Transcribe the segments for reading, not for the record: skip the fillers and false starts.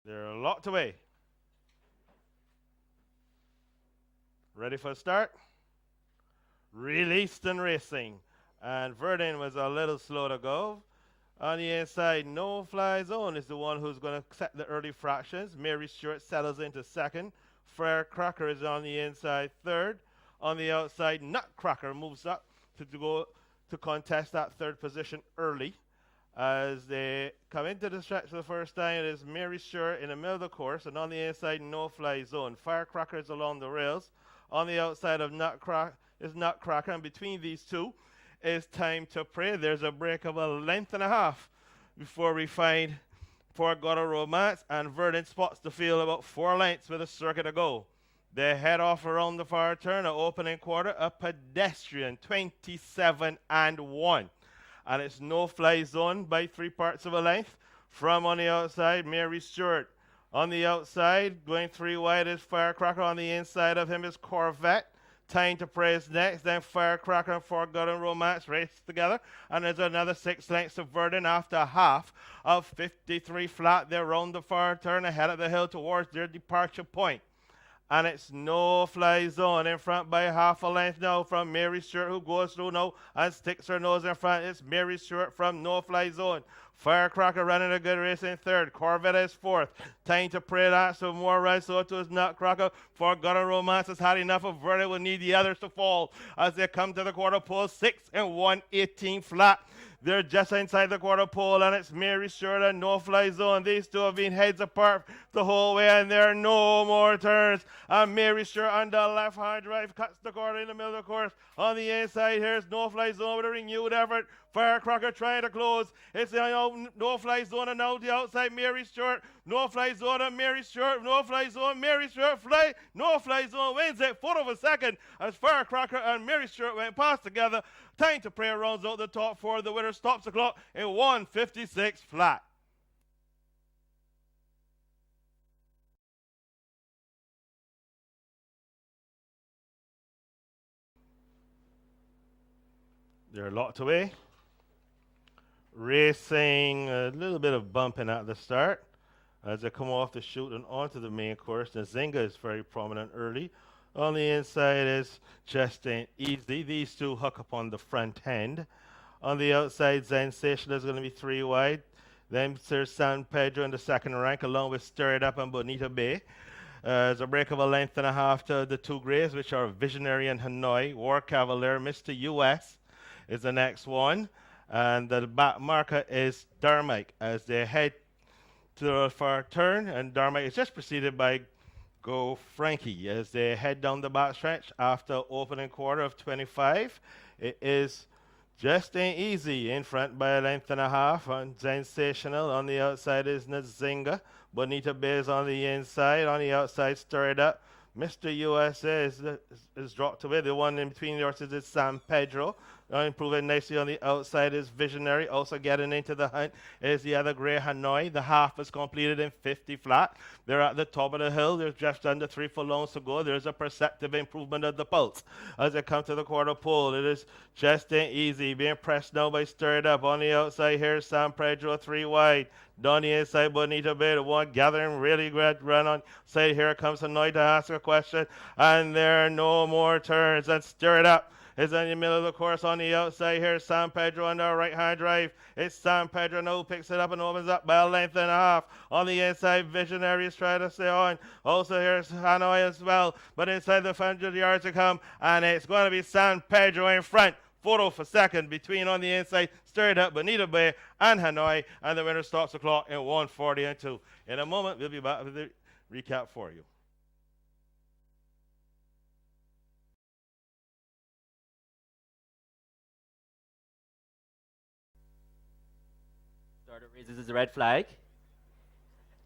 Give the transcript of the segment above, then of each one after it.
They're locked away. Ready for a start? Released and racing. And Verdun was a little slow to go. On the inside, No Fly Zone is the one who's going to set the early fractions. Mary Stewart settles into second. Firecracker is on the inside third. On the outside, Nutcracker moves up to go to contest that third position early. As they come into the stretch for the first time, it is Mary Stewart in the middle of the course, and on the inside, No Fly Zone. Firecrackers along the rails. On the outside of Nutcracker is Nutcracker, and between these two is Time to Pray. There's a break of a length and a half before we find Forgotten Romance, and Verdun spots the field about 4 lengths with a circuit to go. They head off around the far turn, an opening quarter, a pedestrian 27 and 1. And it's No Fly Zone by 3 parts of a length. From on the outside, Mary Stewart. On the outside, going 3 wide is Firecracker. On the inside of him is Corvette. Time to Pray is next. Then Firecracker and Forgotten Romance race together. And there's another 6 lengths of Verdun after half of 53 flat. They're round the far turn ahead of the hill towards their departure point. And it's No Fly Zone in front by half a length now from Mary Stewart, who goes through now and sticks her nose in front. It's Mary Stewart from No Fly Zone. Firecracker running a good race in third. Corvette is fourth. Time to Pray that some more rides. So to his Nutcracker. Forgotten Romance has had enough of Verdun. Will need the others to fall as they come to the quarter pole. 6 and 118 flat. They're just inside the quarter pole, and it's Mary Stewart and No Fly Zone. These two have been heads apart the whole way, and there are no more turns. And Mary Stewart on the left-hand drive cuts the corner in the middle of the course. On the inside, here's No Fly Zone with a renewed effort. Firecracker trying to close. It's No Fly Zone, and now the outside, Mary Stewart. No Fly Zone and Mary Stewart. No Fly Zone, Mary Stewart fly. No Fly Zone wins it. 4 of a second as Firecracker and Mary Stewart went past together. Time to Pray rounds out the top 4. The winner stops the clock in 1:56 flat. They're locked away. Racing, a little bit of bumping at the start as they come off the chute and onto the main course. Nzinga is very prominent early. On the inside is Just Ain't Easy. These two hook up on the front end. On the outside, Sensational is going to be 3 wide. Then there's San Pedro in the second rank, along with Stir It Up and Bonita Bay. There's a break of a length and a half to the 2 grays, which are Visionary and Hanoi. War Cavalier, Mr. US is the next one. And the back marker is Dharmike as they head to the far turn. And Dharmike is just preceded by Go Frankie as they head down the back stretch after opening quarter of 25. It is Just Ain't Easy in front by a length and a half. And Sensational on the outside is Nzinga. Bonita Bay on the inside. On the outside, Stir It Up. Mr. USA is dropped away. The one in between the horses is San Pedro. Improving nicely on the outside is Visionary. Also getting into the hunt is the other grey Hanoi. The half is completed in 50 flat. They're at the top of the hill. There's just under 3 furlongs to go. There's a perceptive improvement of the pulse. As they come to the quarter pole, it is Just Ain't Easy. Being pressed now by Stir It Up. On the outside, here's San Pedro 3 wide. Down the inside, Bonita Bay, the one gathering really great run on side. Here comes Hanoi to ask a question. And there are no more turns. And Stir It Up is in the middle of the course. On the outside here, San Pedro on the right-hand drive. It's San Pedro now picks it up and opens up by a length and a half. On the inside, Visionary is trying to stay on. Also here's Hanoi as well. But inside the 100 yards to come, and it's going to be San Pedro in front. Photo for second between on the inside, Stir It Up, Bonita Bay, and Hanoi. And the winner stops the clock in 1:40 and 2. In a moment, we'll be back with the recap for you. Starter raises his red flag.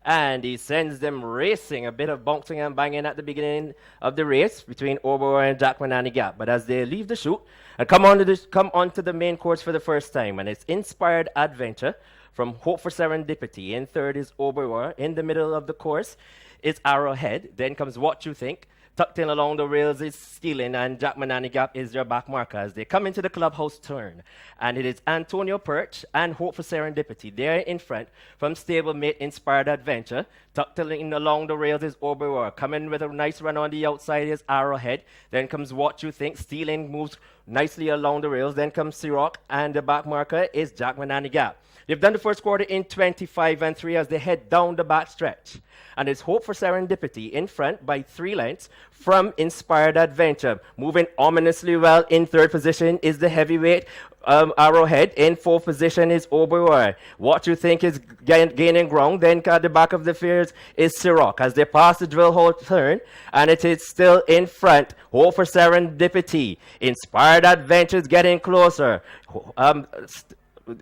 And he sends them racing, a bit of bouncing and banging at the beginning of the race between Oberoi and Jack Manani Gap. But as they leave the chute and come onto the main course for the first time, and it's Inspired Adventure from Hope for Serendipity. In third is Oberoi. In the middle of the course is Arrowhead. Then comes What You Think. tucked in along the rails is Stealing, and Jack Manani Gap is their back marker as they come into the clubhouse turn. And it is Antonio Perch and Hope for Serendipity. They're in front from stablemate Inspired Adventure. Tucked in along the rails is Oberoi. Coming with a nice run on the outside is Arrowhead. Then comes What You Think. Stealing moves nicely along the rails. Then comes Siroc, and the back marker is Jack Manani Gap. They've done the first quarter in 25-3 as they head down the back stretch. And it's Hope for Serendipity in front by 3 lengths from Inspired Adventure. Moving ominously well in third position is the heavyweight Arrowhead. In fourth position is Oberoi. What You Think is gaining ground. Then at the back of the field is Siroc as they pass the drill hole turn. And it is still in front. Hope for Serendipity. Inspired Adventure is getting closer.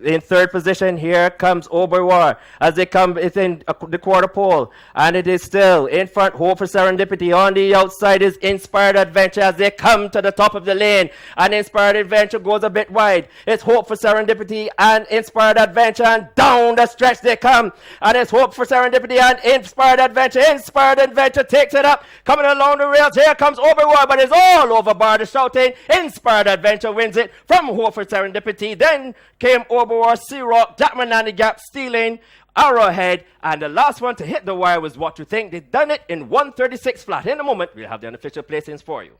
In third position, here comes Oberoi as they come within the quarter pole. And it is still in front, Hope for Serendipity. On the outside is Inspired Adventure as they come to the top of the lane. And Inspired Adventure goes a bit wide. It's Hope for Serendipity and Inspired Adventure, and down the stretch they come. And it's Hope for Serendipity and Inspired Adventure. Inspired Adventure takes it up. Coming along the rails, here comes Oberoi, but it's all over bar the shouting. Inspired Adventure wins it from Hope for Serendipity. Then came Oberoi, Siroc, Jack Manani Gap, Stealing, Arrowhead, and the last one to hit the wire was What You Think. They've done it in 136 flat. In a moment, we'll have the unofficial placings for you.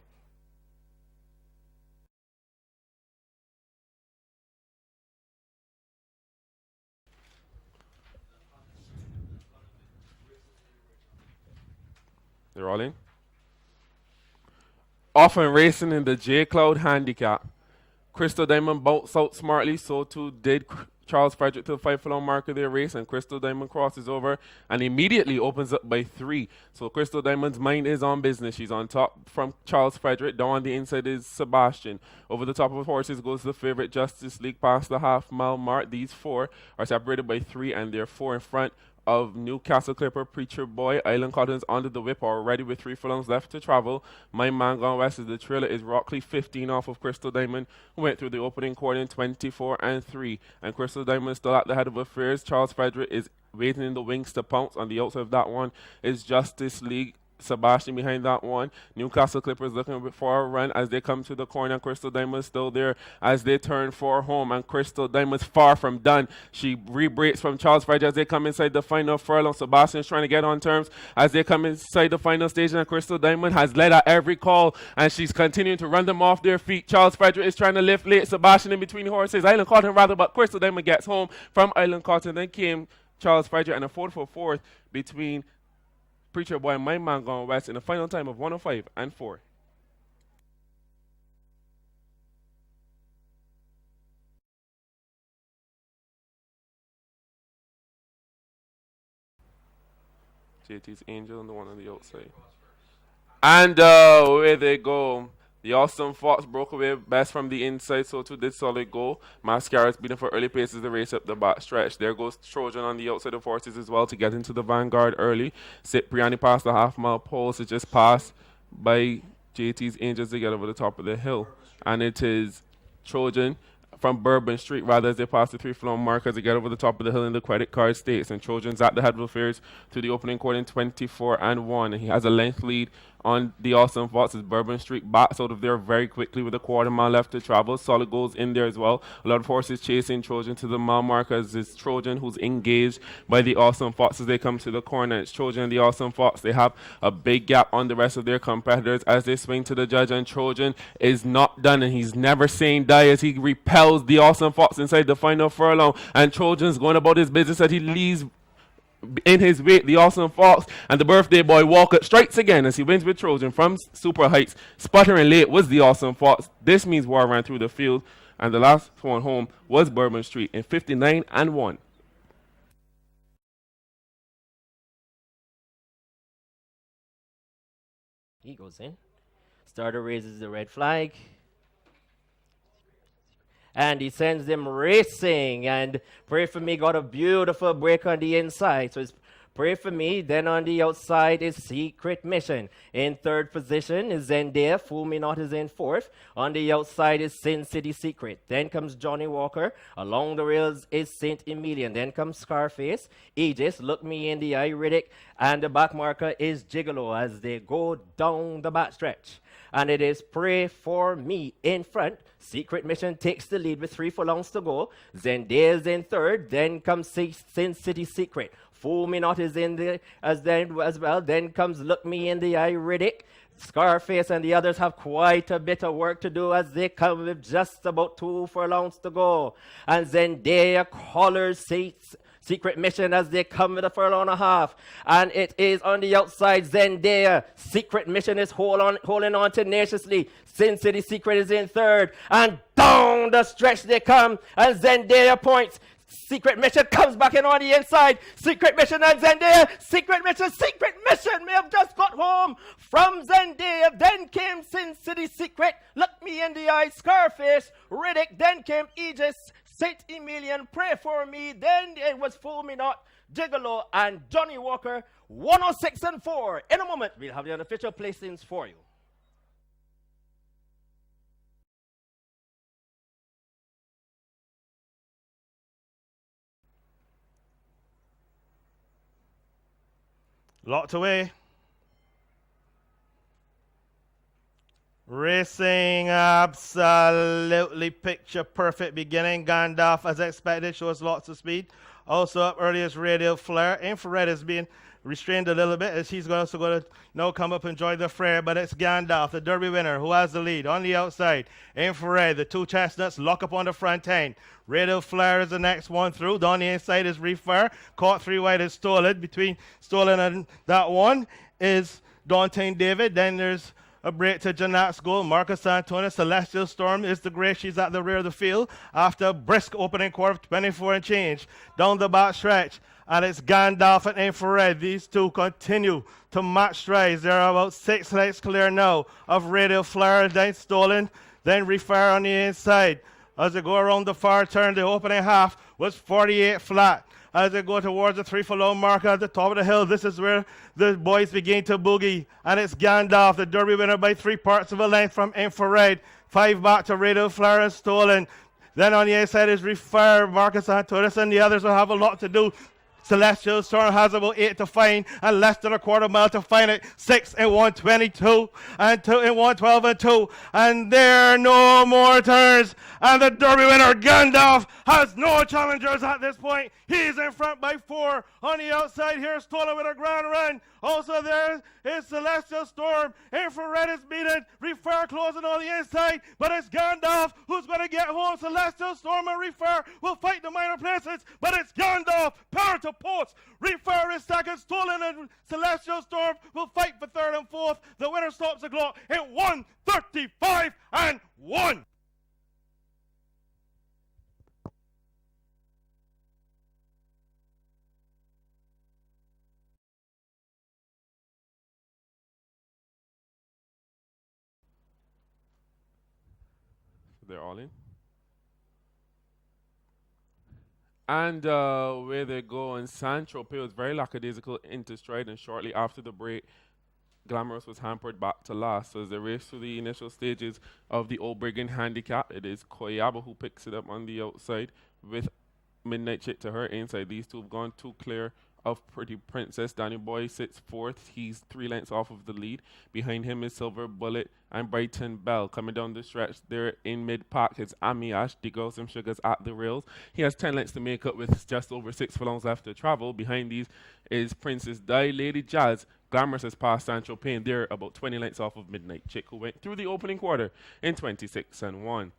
They're all in. Often racing in the J Cloud handicap. Crystal Diamond bounced out smartly, so too did Charles Frederick to the 5 furlong mark of their race, and Crystal Diamond crosses over and immediately opens up by 3. So Crystal Diamond's mind is on business. She's on top from Charles Frederick. Down on the inside is Sebastian. Over the top of horses goes the favorite Justice League past the half-mile mark. These 4 are separated by 3, and they're 4 in front of Newcastle Clipper, Preacher Boy. Island Cottons under the whip already with 3 furlongs left to travel. My Man Gone West is the trailer is Rockley 15 off of Crystal Diamond, who went through the opening quarter in 24-3. And Crystal Diamond still at the head of affairs. Charles Frederick is waiting in the wings to pounce. On the outside of that one is Justice League. Sebastian behind that one. Newcastle Clippers looking for a run as they come to the corner. Crystal Diamond's still there as they turn for home, and Crystal Diamond's far from done. She re-breaks from Charles Frederick as they come inside the final furlong. Sebastian's trying to get on terms as they come inside the final stage, and Crystal Diamond has led at every call, and she's continuing to run them off their feet. Charles Frederick is trying to lift late. Sebastian in between horses. Island Cotton rather, but Crystal Diamond gets home from Island Cotton. Then came Charles Frederick and a 4-for-4 between Preacher Boy and My Man Gone West in a final time of 105-4. JT's Angel and the one on the outside. And away they go. The Awesome Fox broke away best from the inside, so too did Solid Gold. Mascara's beating for early paces to race up the back stretch. There goes Trojan on the outside of horses as well to get into the vanguard early. Cipriani past the half-mile poles. It just passed by JT's Angels to get over the top of the hill. And it is Trojan from Bourbon Street, rather, as they pass the 3 furlong mark as they get over the top of the hill in the credit card stakes. And Trojan's at the head of affairs to the opening quarter in 24-1. And he has a length lead on the Awesome Fox as Bourbon Street backs out of there very quickly with a quarter mile left to travel. Solid Gold's in there as well. A lot of horses chasing Trojan to the mile mark as it's Trojan who's engaged by the Awesome Fox as they come to the corner. It's Trojan and the Awesome Fox. They have a big gap on the rest of their competitors as they swing to the judge, and Trojan is not done, and he's never saying die as he repels the Awesome Fox inside the final furlong. And Trojan's going about his business as he leaves in his wake the Awesome Fox, and the birthday boy Walker strikes again as he wins with Trojan from Super Heights. Sputtering late was the Awesome Fox. This means War ran through the field, and the last one home was Bourbon Street in 59-1. He goes in. Starter raises the red flag. And he sends them racing. And Pray For Me got a beautiful break on the inside. So it's Pray For Me. Then on the outside is Secret Mission. In third position is Zendaya. Fool Me Not is in fourth. On the outside is Sin City Secret. Then comes Johnny Walker. Along the rails is Saint Emilion. Then comes Scarface, Aegis, Look Me in the Eye, Riddick, and the back marker is Gigolo as they go down the back stretch. And it is Pray For Me in front. Secret Mission takes the lead with 3 furlongs to go. Zendaya's in third. Then comes Sin City Secret. Fool Me Not is in there as well. Then comes Look Me in the Eye, Riddick. Scarface and the others have quite a bit of work to do as they come with just about 2 furlongs to go. And Zendaya collars Secret Mission as they come with a furlong and a half. And it is on the outside, Zendaya. Secret Mission is holding on tenaciously. Sin City Secret is in third. And down the stretch they come. And Zendaya points. Secret Mission comes back in on the inside. Secret Mission and Zendaya. Secret Mission may have just got home from Zendaya. Then came Sin City Secret. Look Me in the Eye. Scarface. Riddick. Then came Aegis. Saint Emilion, Pray For Me. Then it was Fool Me Not, Gigolo, and Johnny Walker. 106 and 4. In a moment, we'll have the unofficial placings for you. Locked away. Racing absolutely picture perfect beginning. Gandalf, as expected, shows lots of speed. Also up early is Radio Flare. Infrared is being restrained a little bit as he's also going to now come up and join the fray. But it's Gandalf, the Derby winner, who has the lead on the outside. Infrared, the 2 chestnuts lock up on the front end. Radio Flare is the next one through. Down the inside is Refire. Caught 3 wide is Stolen. Between Stolen and that one is Daunting David. Then there's a break to Janat's goal. Marcus Antonis, Celestial Storm is the grey. She's at the rear of the field after a brisk opening quarter of 24 and change. Down the back stretch. And it's Gandalf and Infrared. These two continue to match strides. They're about 6 lengths clear now of Radio Flare. Then Stolen. Then Refire on the inside. As they go around the far turn, the opening half was 48 flat. As they go towards the 3 furlong marker at the top of the hill, this is where the boys begin to boogie. And it's Gandalf, the Derby winner by 3 parts of a length from Infrared. 5 back to Radio Flare and Stolen. Then on the inside is Refire, Marcus Antonis, and the others will have a lot to do. Celestial Storm has about 8 to find and less than a quarter mile to find it. 6 in 122 and 2 in 112 and 2. And there are no more turns. And the Derby winner, Gandalf, has no challengers at this point. He's in front by 4. On the outside here, Stolen with a grand run. Also there is Celestial Storm. Infrared is beaten. Refire closing on the inside. But it's Gandalf who's going to get home. Celestial Storm and Refire will fight the minor places. But it's Gandalf. Power to post. Refire is second. Stolen and Celestial Storm will fight for third and fourth. The winner stops the clock at 1:35 and 1. They're all in. And where they go, and Saint-Tropez was very lackadaisical into stride, and shortly after the break, Glamorous was hampered back to last. So as they race through the initial stages of the Old Brigand handicap, it is Koyaba who picks it up on the outside with Midnight Chick to her inside. These two have gone too clear of Pretty Princess. Danny Boy sits fourth. He's 3 lengths off of the lead. Behind him is Silver Bullet and Brighton Bell. Coming down the stretch, they're in mid-pack. It's Amiash, the Girls and Sugars at the rails. He has 10 lengths to make up with just over 6 furlongs left to travel. Behind these is Princess Di, Lady Jazz. Glamorous has passed Saint-Tropez. They're about 20 lengths off of Midnight Chick, who went through the opening quarter in 26 and 1.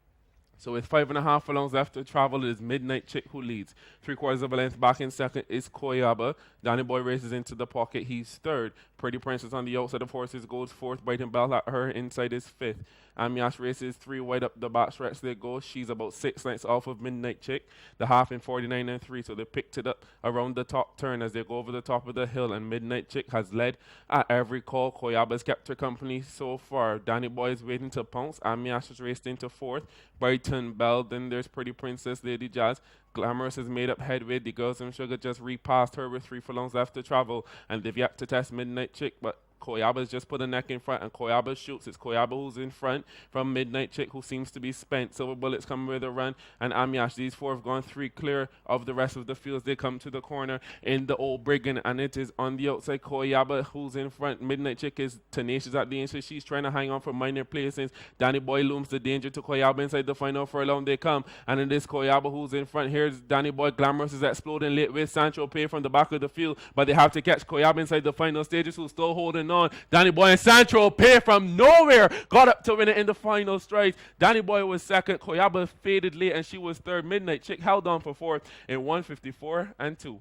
So with 5.5 furlongs left to travel, it is Midnight Chick who leads. 3/4 of a length back in second is Koyaba. Danny Boy races into the pocket. He's third. Pretty Princess on the outside of horses goes fourth. Brighton Bell at her inside is fifth. Amiash races 3 wide up the back stretch. They go. She's about 6 lengths off of Midnight Chick. The half in 49 and 3. So they picked it up around the top turn as they go over the top of the hill. And Midnight Chick has led at every call. Koyaba's kept her company so far. Danny Boy is waiting to pounce. Amiash has raced into fourth. Brighton beaten Belle. Then there's Pretty Princess, Lady Jazz. Glamorous has made up headway. The girls in Sugar just repassed her with 3 furlongs left to travel. And they've yet to test Midnight Chick, but Koyaba's just put a neck in front, and Koyaba shoots. It's Koyaba who's in front from Midnight Chick, who seems to be spent. Silver Bullets coming with a run, and Amyash. These 4 have gone 3 clear of the rest of the fields. They come to the corner in the Old Brigand, and it is on the outside Koyaba who's in front. Midnight Chick is tenacious at the inside. She's trying to hang on for minor placings. Danny Boy looms the danger to Koyaba inside the final furlong. They come, and it is Koyaba who's in front. Here's Danny Boy. Glamorous is exploding late with Sancho Pay from the back of the field, but they have to catch Koyaba inside the final stages, who's still holding on. Danny Boy and Sancho Pay from nowhere got up to win it in the final strikes. Danny Boy was second. Koyaba faded late, and she was third. Midnight Chick held on for fourth in 1:54 and 2.